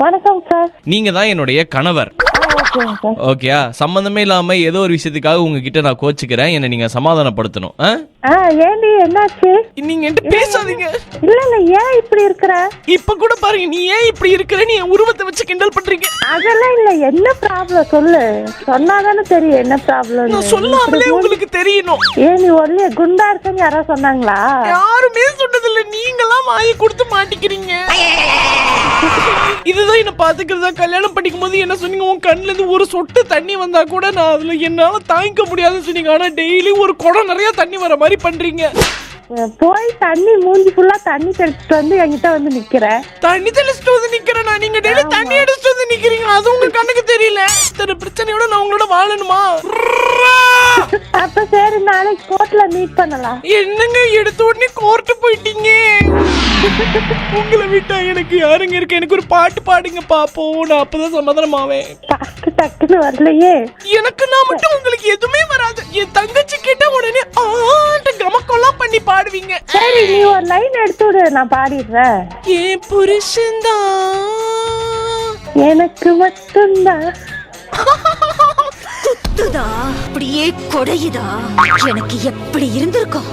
வணக்கம் சார். நீங்க தான் என்னுடைய கணவர். ஓகேங்க சார். ஓகேயா? சம்பந்தமே இல்லாம ஏதோ ஒரு விஷயத்துக்காக உங்ககிட்ட நான் கோச்சுக்கிறேன். என்ன நீங்க சமாதானப்படுத்தணும். ஏண்டி என்னாச்சு? நீங்க என்கிட்ட பேசாதீங்க. இல்ல ஏன் இப்படி இருக்கிற? இப்ப கூட பாருங்க, நீ ஏன் இப்படி இருக்கிற? நீ என் உருவத்தை வச்சு கிண்டல் பண்றீங்க. அதெல்லாம் இல்ல. என்ன ப்ராப்ளம் சொல்லு. சொன்னாதானே தெரியும் என்ன ப்ராப்ளம். நான் சொல்லாமலே உங்களுக்கு தெரியணும். ஏன் நீ ஒல்லிய குண்டா இருக்கன்னு யாரோ சொன்னாங்களா? யாருமே சொன்னதில்ல. நீங்களாம் வாயை கொடுத்து மாட்டிக்கிறீங்க. இதுதான் என்ன பாத்துக்கிறதா? கல்யாணம் பண்ணிக்கும் போது என்ன சொன்னீங்க? உன் கண்ணுல இருந்து ஒரு சொட்டு தண்ணி வந்தா கூட நான் அதுல என்னால தாங்கிக்க முடியாதுன்னு சொன்னீங்க. ஆனா டெய்லி ஒரு குடம் நிறைய தண்ணி வர மாதிரி பண்றீங்க. போய் தண்ணி மூஞ்சி ஃபுல்லா தண்ணி தெளிச்சுட்டு வந்து என்கிட்ட வந்து நிக்கிற. தண்ணி தெளிச்சுட்டு வந்து நிக்கிறேனா? நீங்க டெய்லி தண்ணி எடுத்துட்டு வந்து நிக்கிறீங்க. அது உங்க கண்ணுக்கு தெரியல. இத்தனை பிரச்சனையோட நான் உங்களோட வாழணுமா? அப்ப சரி, நாளைக்கு கோர்ட்ல மீட் பண்ணலாம். என்னங்க எடுத்த உடனே கோர்ட்டு போயிட்டீங்க? உங்களை விட்டா எனக்கு யாருங்க இருக்கு? எனக்கு ஒரு பாட்டு பாடுங்க பாப்போம். நான் அப்பதான் சமாதானம் ஆவேன். டக்குன்னு வரலையே. எனக்கு நான் மட்டும் உங்களுக்கு எதுவுமே வராது. என் தங்கச்சி கிட்ட உடனே ஆட்ட கமக்கெல்லாம் பண்ணி பாடுவீங்க. சரி, நீ ஒரு லைன் எடுத்து விடு, நான் பாடிடுறேன். என் புருஷன்தான் எனக்கு மட்டும்தான். குத்துதா அப்படியே கொடையுதா. எனக்கு எப்படி இருந்திருக்கும்?